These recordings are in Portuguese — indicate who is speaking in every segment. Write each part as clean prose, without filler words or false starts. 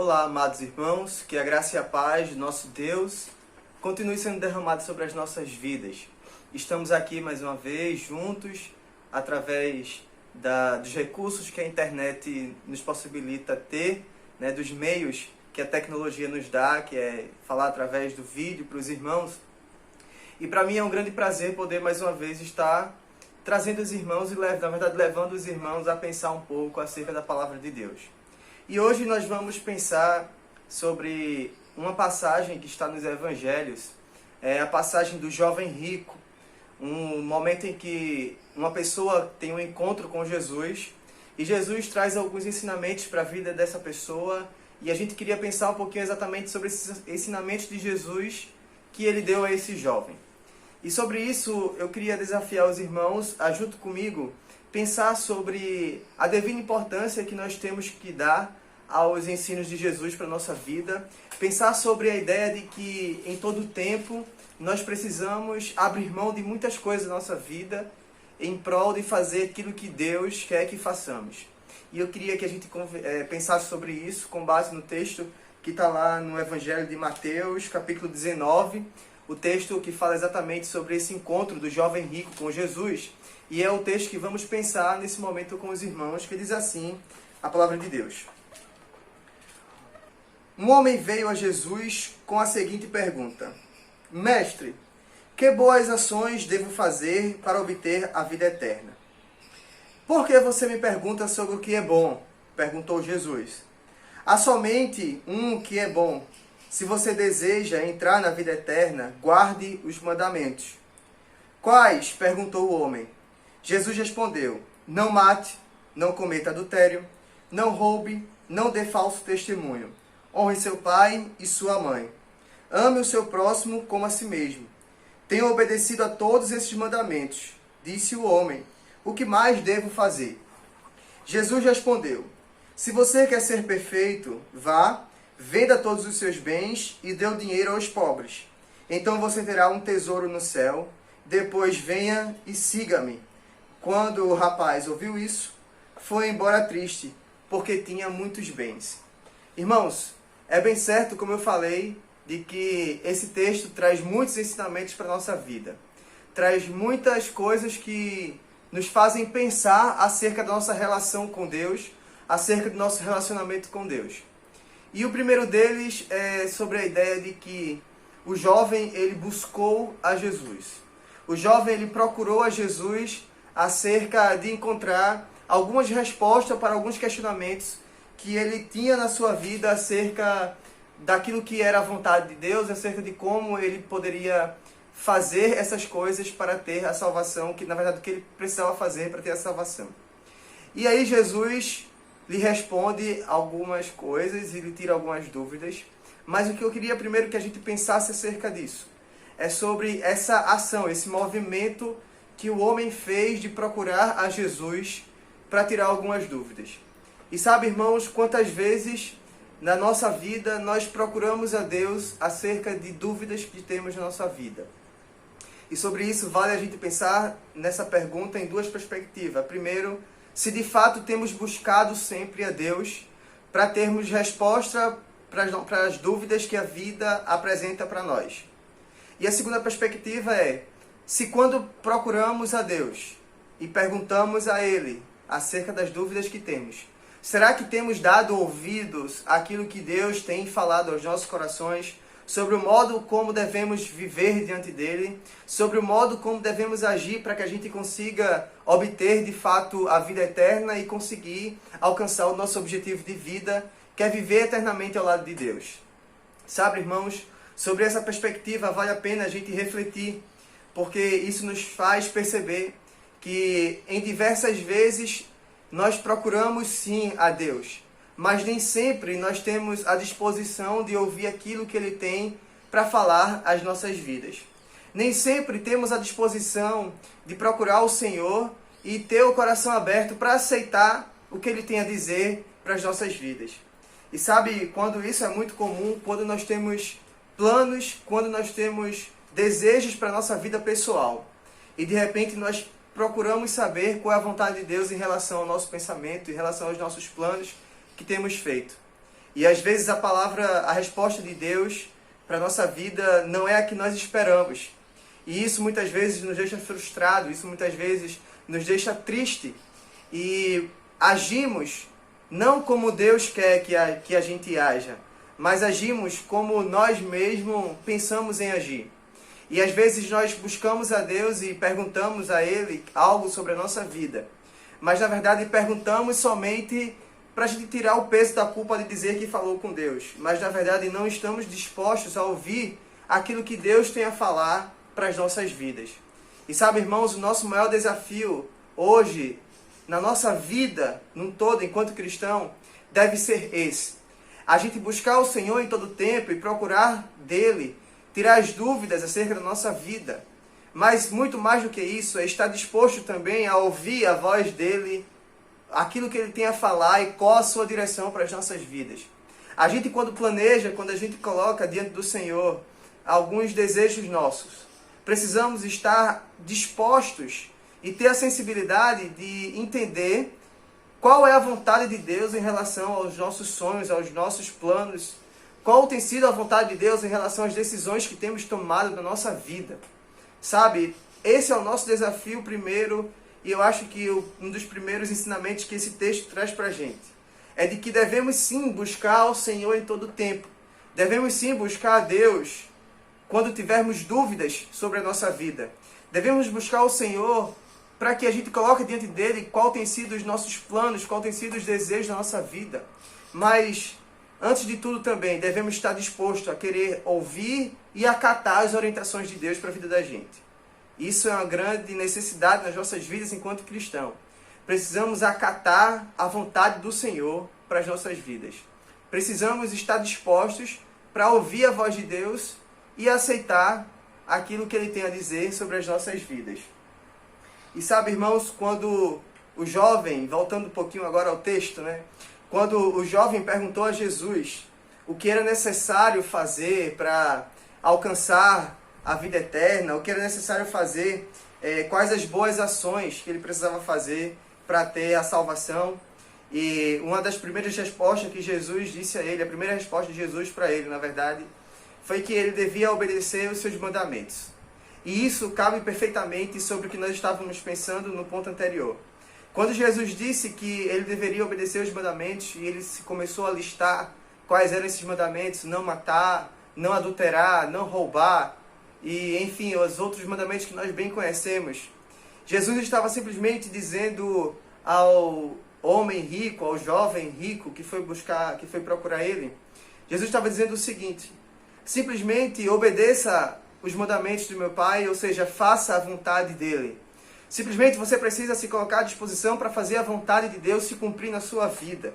Speaker 1: Olá, amados irmãos, que a graça e a paz de nosso Deus continue sendo derramado sobre as nossas vidas. Estamos aqui mais uma vez juntos, através dos recursos que a internet nos possibilita ter, dos meios que a tecnologia nos dá, que é falar através do vídeo para os irmãos. E para mim é um grande prazer poder mais uma vez estar trazendo os irmãos e, na verdade, levando os irmãos a pensar um pouco acerca da palavra de Deus. E hoje nós vamos pensar sobre uma passagem que está nos evangelhos, a passagem do jovem rico, um momento em que uma pessoa tem um encontro com Jesus e Jesus traz alguns ensinamentos para a vida dessa pessoa, e a gente queria pensar um pouquinho exatamente sobre esses ensinamentos de Jesus que ele deu a esse jovem. E sobre isso eu queria desafiar os irmãos a, junto comigo, pensar sobre a devida importância que nós temos que dar aos ensinos de Jesus para a nossa vida, pensar sobre a ideia de que em todo tempo nós precisamos abrir mão de muitas coisas da nossa vida em prol de fazer aquilo que Deus quer que façamos. E eu queria que a gente pensasse sobre isso com base no texto que está lá no Evangelho de Mateus, capítulo 19, o texto que fala exatamente sobre esse encontro do jovem rico com Jesus. E é o texto que vamos pensar nesse momento com os irmãos, que diz assim a palavra de Deus. Um homem veio a Jesus com a seguinte pergunta: Mestre, que boas ações devo fazer para obter a vida eterna? Por que você me pergunta sobre o que é bom? Perguntou Jesus. Há somente um que é bom. Se você deseja entrar na vida eterna, guarde os mandamentos. Quais? Perguntou o homem. Jesus respondeu: Não mate, não cometa adultério, não roube, não dê falso testemunho. Honre seu pai e sua mãe. Ame o seu próximo como a si mesmo. Tenho obedecido a todos esses mandamentos. Disse o homem: O que mais devo fazer? Jesus respondeu: Se você quer ser perfeito, vá, venda todos os seus bens e dê o dinheiro aos pobres. Então você terá um tesouro no céu. Depois venha e siga-me. Quando o rapaz ouviu isso, foi embora triste, porque tinha muitos bens. Irmãos, é bem certo, como eu falei, de que esse texto traz muitos ensinamentos para a nossa vida. Traz muitas coisas que nos fazem pensar acerca da nossa relação com Deus, acerca do nosso relacionamento com Deus. E o primeiro deles é sobre a ideia de que o jovem ele buscou a Jesus. O jovem ele procurou a Jesus acerca de encontrar algumas respostas para alguns questionamentos que ele tinha na sua vida acerca daquilo que era a vontade de Deus, acerca de como ele poderia fazer essas coisas para ter a salvação, que na verdade o que ele precisava fazer para ter a salvação. E aí Jesus lhe responde algumas coisas e lhe tira algumas dúvidas, mas o que eu queria primeiro que a gente pensasse acerca disso é sobre essa ação, esse movimento que o homem fez de procurar a Jesus para tirar algumas dúvidas. E sabe, irmãos, quantas vezes na nossa vida nós procuramos a Deus acerca de dúvidas que temos na nossa vida. E sobre isso vale a gente pensar nessa pergunta em duas perspectivas. Primeiro, se de fato temos buscado sempre a Deus para termos resposta para as dúvidas que a vida apresenta para nós. E a segunda perspectiva é, se quando procuramos a Deus e perguntamos a Ele acerca das dúvidas que temos, será que temos dado ouvidos àquilo que Deus tem falado aos nossos corações sobre o modo como devemos viver diante dEle, sobre o modo como devemos agir para que a gente consiga obter de fato a vida eterna e conseguir alcançar o nosso objetivo de vida, que é viver eternamente ao lado de Deus? Sabe, irmãos, sobre essa perspectiva vale a pena a gente refletir, porque isso nos faz perceber que em diversas vezes nós procuramos sim a Deus, mas nem sempre nós temos a disposição de ouvir aquilo que Ele tem para falar às nossas vidas. Nem sempre temos a disposição de procurar o Senhor e ter o coração aberto para aceitar o que Ele tem a dizer para as nossas vidas. E sabe, quando isso é muito comum, quando nós temos planos, quando nós temos desejos para a nossa vida pessoal, e de repente nós procuramos saber qual é a vontade de Deus em relação ao nosso pensamento, em relação aos nossos planos que temos feito. E às vezes a resposta de Deus para a nossa vida não é a que nós esperamos. E isso muitas vezes nos deixa frustrado, isso muitas vezes nos deixa triste. E agimos não como Deus quer que a gente haja, mas agimos como nós mesmos pensamos em agir. E às vezes nós buscamos a Deus e perguntamos a Ele algo sobre a nossa vida. Mas na verdade perguntamos somente para a gente tirar o peso da culpa de dizer que falou com Deus. Mas na verdade não estamos dispostos a ouvir aquilo que Deus tem a falar para as nossas vidas. E sabe, irmãos, o nosso maior desafio hoje, na nossa vida, num todo, enquanto cristão, deve ser esse. A gente buscar o Senhor em todo tempo e procurar dele tirar as dúvidas acerca da nossa vida. Mas muito mais do que isso, é estar disposto também a ouvir a voz dele, aquilo que ele tem a falar e qual a sua direção para as nossas vidas. A gente, quando planeja, quando a gente coloca diante do Senhor alguns desejos nossos, precisamos estar dispostos e ter a sensibilidade de entender qual é a vontade de Deus em relação aos nossos sonhos, aos nossos planos. Qual tem sido a vontade de Deus em relação às decisões que temos tomado na nossa vida. Sabe, esse é o nosso desafio primeiro, e eu acho que um dos primeiros ensinamentos que esse texto traz para a gente é de que devemos sim buscar o Senhor em todo o tempo. Devemos sim buscar a Deus quando tivermos dúvidas sobre a nossa vida. Devemos buscar o Senhor para que a gente coloque diante dele qual tem sido os nossos planos, qual tem sido os desejos da nossa vida. Mas, antes de tudo também, devemos estar dispostos a querer ouvir e acatar as orientações de Deus para a vida da gente. Isso é uma grande necessidade nas nossas vidas enquanto cristão. Precisamos acatar a vontade do Senhor para as nossas vidas. Precisamos estar dispostos para ouvir a voz de Deus e aceitar aquilo que Ele tem a dizer sobre as nossas vidas. E sabe, irmãos, quando o jovem, voltando um pouquinho agora ao texto, quando o jovem perguntou a Jesus o que era necessário fazer para alcançar a vida eterna, o que era necessário fazer, quais as boas ações que ele precisava fazer para ter a salvação. E uma das primeiras respostas que Jesus disse a ele, a primeira resposta de Jesus para ele, na verdade, foi que ele devia obedecer os seus mandamentos. E isso cabe perfeitamente sobre o que nós estávamos pensando no ponto anterior. Quando Jesus disse que ele deveria obedecer os mandamentos, e ele começou a listar quais eram esses mandamentos: não matar, não adulterar, não roubar, e enfim, os outros mandamentos que nós bem conhecemos. Jesus estava simplesmente dizendo ao homem rico, ao jovem rico que foi procurar ele, Jesus estava dizendo o seguinte: simplesmente obedeça os mandamentos do meu Pai, ou seja, faça a vontade dele. Simplesmente você precisa se colocar à disposição para fazer a vontade de Deus se cumprir na sua vida.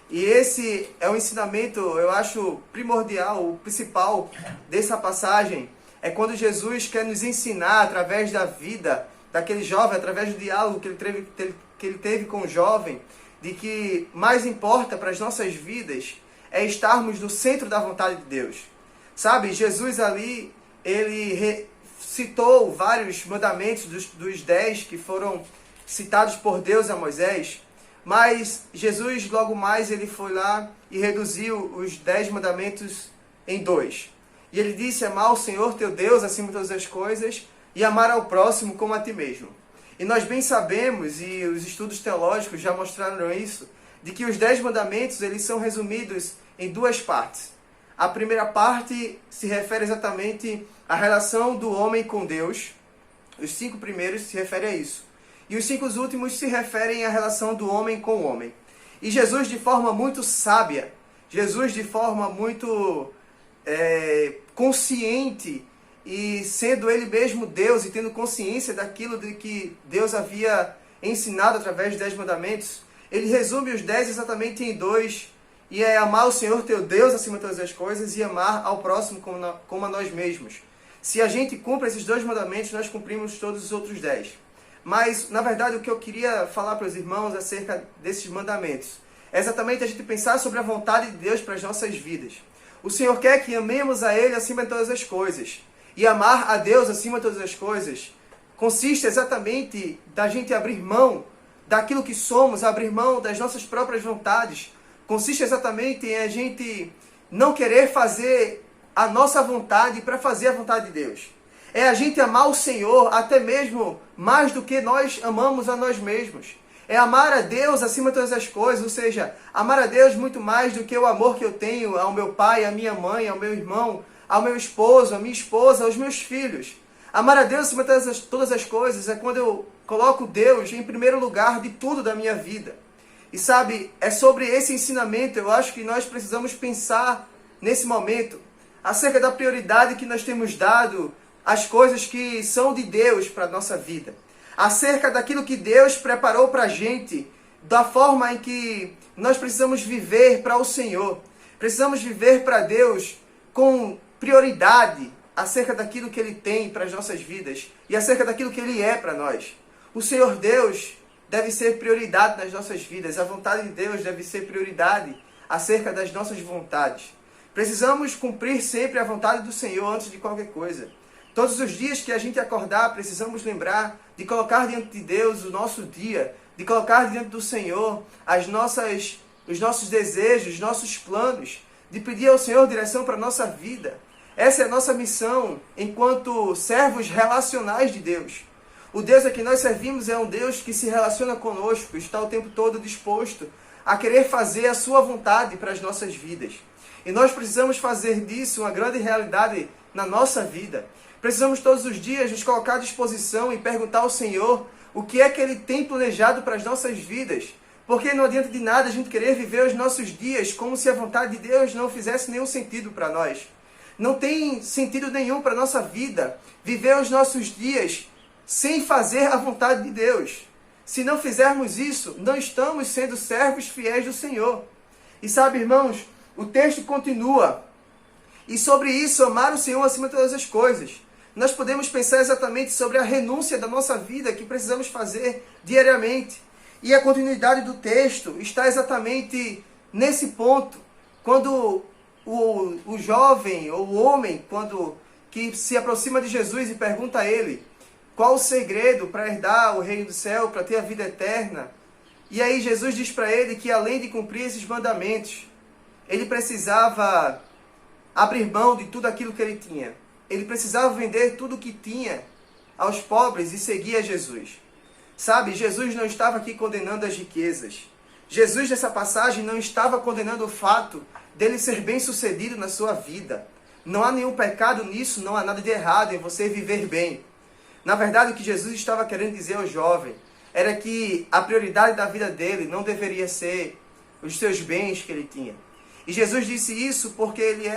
Speaker 1: E esse é o ensinamento, eu acho, primordial, o principal dessa passagem. É quando Jesus quer nos ensinar, através da vida daquele jovem, através do diálogo que ele teve com o jovem, de que mais importa para as nossas vidas é estarmos no centro da vontade de Deus. Sabe, Jesus ali, ele citou vários mandamentos dos 10 que foram citados por Deus a Moisés, mas Jesus logo mais ele foi lá e reduziu os 10 mandamentos em 2. E ele disse: amar o Senhor teu Deus acima de todas as coisas e amar ao próximo como a ti mesmo. E nós bem sabemos, e os estudos teológicos já mostraram isso, de que os 10 mandamentos eles são resumidos em 2 partes. A primeira parte se refere exatamente à relação do homem com Deus. Os 5 primeiros se referem a isso. E os 5 últimos se referem à relação do homem com o homem. E Jesus, de forma muito sábia, Jesus, de forma muito consciente, e sendo ele mesmo Deus e tendo consciência daquilo de que Deus havia ensinado através dos 10 mandamentos, ele resume os 10 exatamente em 2, e é amar o Senhor teu Deus acima de todas as coisas e amar ao próximo como a nós mesmos. Se a gente cumpre esses 2 mandamentos, nós cumprimos todos os outros 10. Mas, na verdade, o que eu queria falar para os irmãos acerca desses mandamentos é exatamente a gente pensar sobre a vontade de Deus para as nossas vidas. O Senhor quer que amemos a Ele acima de todas as coisas. E amar a Deus acima de todas as coisas consiste exatamente da gente abrir mão daquilo que somos, abrir mão das nossas próprias vontades, consiste exatamente em a gente não querer fazer a nossa vontade para fazer a vontade de Deus. É a gente amar o Senhor até mesmo mais do que nós amamos a nós mesmos. É amar a Deus acima de todas as coisas, ou seja, amar a Deus muito mais do que o amor que eu tenho ao meu pai, à minha mãe, ao meu irmão, ao meu esposo, à minha esposa, aos meus filhos. Amar a Deus acima de todas as coisas é quando eu coloco Deus em primeiro lugar de tudo da minha vida. E sabe, é sobre esse ensinamento, eu acho que nós precisamos pensar nesse momento, acerca da prioridade que nós temos dado às coisas que são de Deus para a nossa vida. Acerca daquilo que Deus preparou para a gente, da forma em que nós precisamos viver para o Senhor. Precisamos viver para Deus com prioridade acerca daquilo que Ele tem para as nossas vidas e acerca daquilo que Ele é para nós. O Senhor Deus deve ser prioridade nas nossas vidas. A vontade de Deus deve ser prioridade acerca das nossas vontades. Precisamos cumprir sempre a vontade do Senhor antes de qualquer coisa. Todos os dias que a gente acordar, precisamos lembrar de colocar diante de Deus o nosso dia, de colocar diante do Senhor os nossos desejos, os nossos planos, de pedir ao Senhor direção para a nossa vida. Essa é a nossa missão enquanto servos relacionais de Deus. O Deus a que nós servimos é um Deus que se relaciona conosco, está o tempo todo disposto a querer fazer a sua vontade para as nossas vidas. E nós precisamos fazer disso uma grande realidade na nossa vida. Precisamos todos os dias nos colocar à disposição e perguntar ao Senhor o que é que Ele tem planejado para as nossas vidas. Porque não adianta de nada a gente querer viver os nossos dias como se a vontade de Deus não fizesse nenhum sentido para nós. Não tem sentido nenhum para a nossa vida viver os nossos dias sem fazer a vontade de Deus. Se não fizermos isso, não estamos sendo servos fiéis do Senhor. E sabe, irmãos, o texto continua. E sobre isso, amar o Senhor acima de todas as coisas. Nós podemos pensar exatamente sobre a renúncia da nossa vida que precisamos fazer diariamente. E a continuidade do texto está exatamente nesse ponto. Quando o jovem ou o homem, que se aproxima de Jesus e pergunta a ele qual o segredo para herdar o reino do céu, para ter a vida eterna. E aí Jesus diz para ele que além de cumprir esses mandamentos, ele precisava abrir mão de tudo aquilo que ele tinha. Ele precisava vender tudo o que tinha aos pobres e seguir a Jesus. Sabe, Jesus não estava aqui condenando as riquezas. Jesus, nessa passagem, não estava condenando o fato dele ser bem-sucedido na sua vida. Não há nenhum pecado nisso, não há nada de errado em você viver bem. Na verdade, o que Jesus estava querendo dizer ao jovem era que a prioridade da vida dele não deveria ser os seus bens que ele tinha. E Jesus disse isso porque ele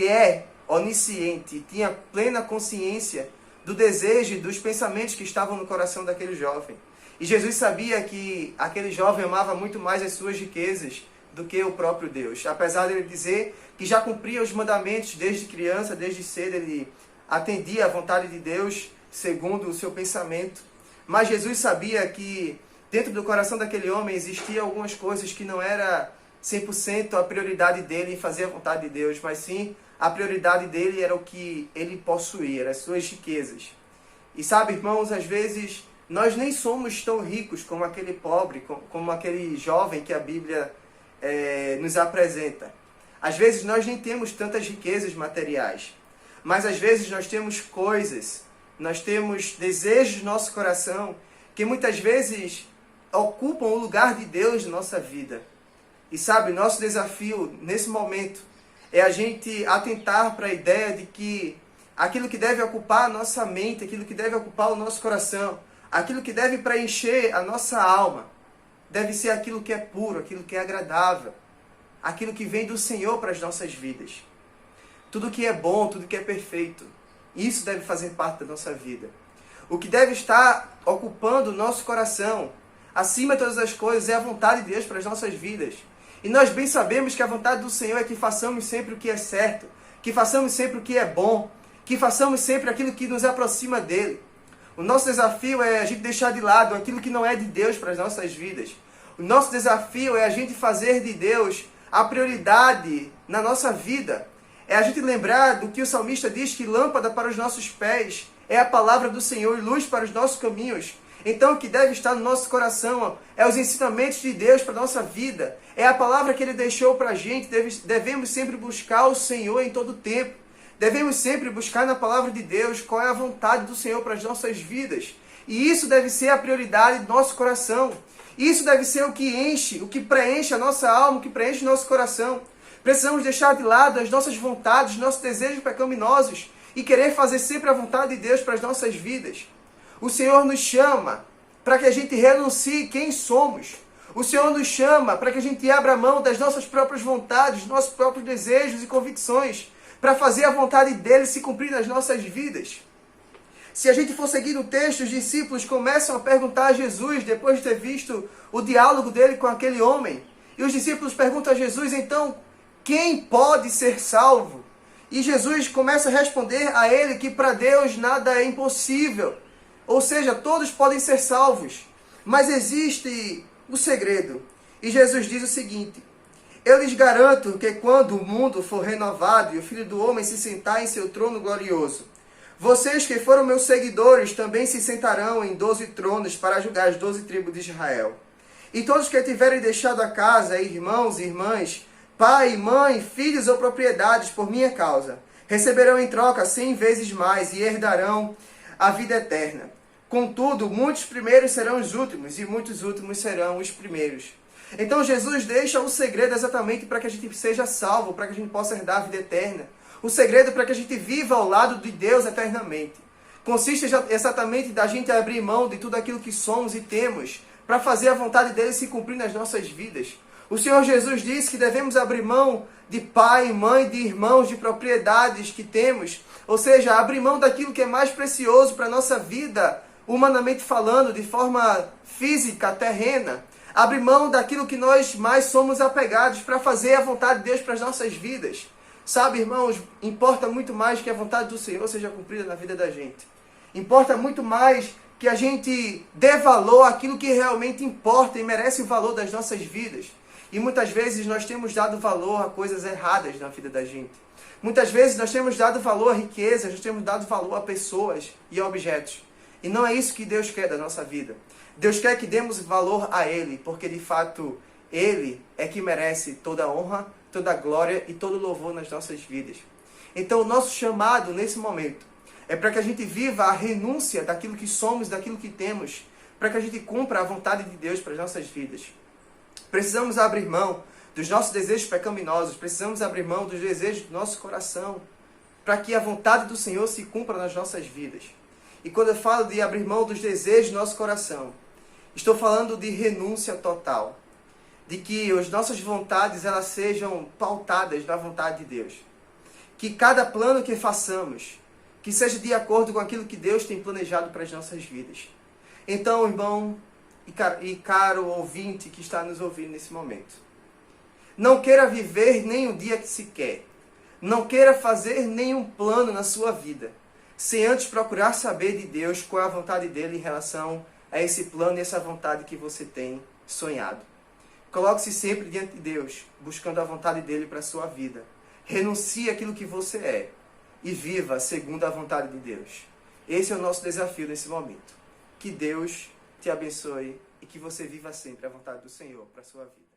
Speaker 1: é onisciente e tinha plena consciência do desejo e dos pensamentos que estavam no coração daquele jovem. E Jesus sabia que aquele jovem amava muito mais as suas riquezas do que o próprio Deus. Apesar de ele dizer que já cumpria os mandamentos desde criança, desde cedo, ele atendia à vontade de Deus segundo o seu pensamento. Mas Jesus sabia que dentro do coração daquele homem existiam algumas coisas que não era 100% a prioridade dele em fazer a vontade de Deus, mas sim a prioridade dele era o que ele possuía, as suas riquezas. E sabe, irmãos, às vezes nós nem somos tão ricos como aquele pobre, como aquele jovem que a Bíblia nos apresenta. Às vezes nós nem temos tantas riquezas materiais, mas às vezes nós temos coisas, nós temos desejos no nosso coração que muitas vezes ocupam o lugar de Deus na nossa vida. E sabe, nosso desafio nesse momento é a gente atentar para a ideia de que aquilo que deve ocupar a nossa mente, aquilo que deve ocupar o nosso coração, aquilo que deve preencher a nossa alma, deve ser aquilo que é puro, aquilo que é agradável, aquilo que vem do Senhor para as nossas vidas. Tudo que é bom, tudo que é perfeito, isso deve fazer parte da nossa vida. O que deve estar ocupando o nosso coração, acima de todas as coisas, é a vontade de Deus para as nossas vidas. E nós bem sabemos que a vontade do Senhor é que façamos sempre o que é certo, que façamos sempre o que é bom, que façamos sempre aquilo que nos aproxima dele. O nosso desafio é a gente deixar de lado aquilo que não é de Deus para as nossas vidas. O nosso desafio é a gente fazer de Deus a prioridade na nossa vida. É a gente lembrar do que o salmista diz, que lâmpada para os nossos pés é a palavra do Senhor e luz para os nossos caminhos. Então o que deve estar no nosso coração é os ensinamentos de Deus para a nossa vida. É a palavra que Ele deixou para a gente. Devemos sempre buscar o Senhor em todo o tempo. Devemos sempre buscar na palavra de Deus qual é a vontade do Senhor para as nossas vidas. E isso deve ser a prioridade do nosso coração. Isso deve ser o que enche, o que preenche a nossa alma, o que preenche o nosso coração. Precisamos deixar de lado as nossas vontades, nossos desejos pecaminosos e querer fazer sempre a vontade de Deus para as nossas vidas. O Senhor nos chama para que a gente renuncie quem somos. O Senhor nos chama para que a gente abra mão das nossas próprias vontades, nossos próprios desejos e convicções, para fazer a vontade dele se cumprir nas nossas vidas. Se a gente for seguir o texto, os discípulos começam a perguntar a Jesus, depois de ter visto o diálogo dele com aquele homem. E os discípulos perguntam a Jesus, então, quem pode ser salvo? E Jesus começa a responder a ele que para Deus nada é impossível. Ou seja, todos podem ser salvos. Mas existe o segredo. E Jesus diz o seguinte: eu lhes garanto que quando o mundo for renovado e o Filho do Homem se sentar em seu trono glorioso, vocês que foram meus seguidores também se sentarão em 12 tronos para julgar as 12 tribos de Israel. E todos que tiverem deixado a casa, irmãos e irmãs, pai, mãe, filhos ou propriedades por minha causa, receberão em troca 100 vezes mais e herdarão a vida eterna. Contudo, muitos primeiros serão os últimos e muitos últimos serão os primeiros. Então Jesus deixa o segredo exatamente para que a gente seja salvo, para que a gente possa herdar a vida eterna. O segredo para que a gente viva ao lado de Deus eternamente. Consiste exatamente da gente abrir mão de tudo aquilo que somos e temos, para fazer a vontade dele se cumprir nas nossas vidas. O Senhor Jesus disse que devemos abrir mão de pai, mãe, de irmãos, de propriedades que temos. Ou seja, abrir mão daquilo que é mais precioso para a nossa vida, humanamente falando, de forma física, terrena. Abrir mão daquilo que nós mais somos apegados para fazer a vontade de Deus para as nossas vidas. Sabe, irmãos, importa muito mais que a vontade do Senhor seja cumprida na vida da gente. Importa muito mais que a gente dê valor àquilo que realmente importa e merece o valor das nossas vidas. E muitas vezes nós temos dado valor a coisas erradas na vida da gente. Muitas vezes nós temos dado valor a riquezas, nós temos dado valor a pessoas e a objetos. E não é isso que Deus quer da nossa vida. Deus quer que demos valor a Ele, porque de fato Ele é que merece toda a honra, toda a glória e todo o louvor nas nossas vidas. Então o nosso chamado nesse momento é para que a gente viva a renúncia daquilo que somos, daquilo que temos, para que a gente cumpra a vontade de Deus para as nossas vidas. Precisamos abrir mão dos nossos desejos pecaminosos, precisamos abrir mão dos desejos do nosso coração, para que a vontade do Senhor se cumpra nas nossas vidas. E quando eu falo de abrir mão dos desejos do nosso coração, estou falando de renúncia total. De que as nossas vontades elas sejam pautadas na vontade de Deus. Que cada plano que façamos, que seja de acordo com aquilo que Deus tem planejado para as nossas vidas. Então, irmão e caro ouvinte que está nos ouvindo nesse momento, não queira viver nem o dia que se quer. Não queira fazer nenhum plano na sua vida, sem antes procurar saber de Deus qual é a vontade dele em relação a esse plano e essa vontade que você tem sonhado. Coloque-se sempre diante de Deus, buscando a vontade dele para a sua vida. Renuncie àquilo que você é e viva segundo a vontade de Deus. Esse é o nosso desafio nesse momento. Que Deus te abençoe e que você viva sempre a vontade do Senhor para a sua vida.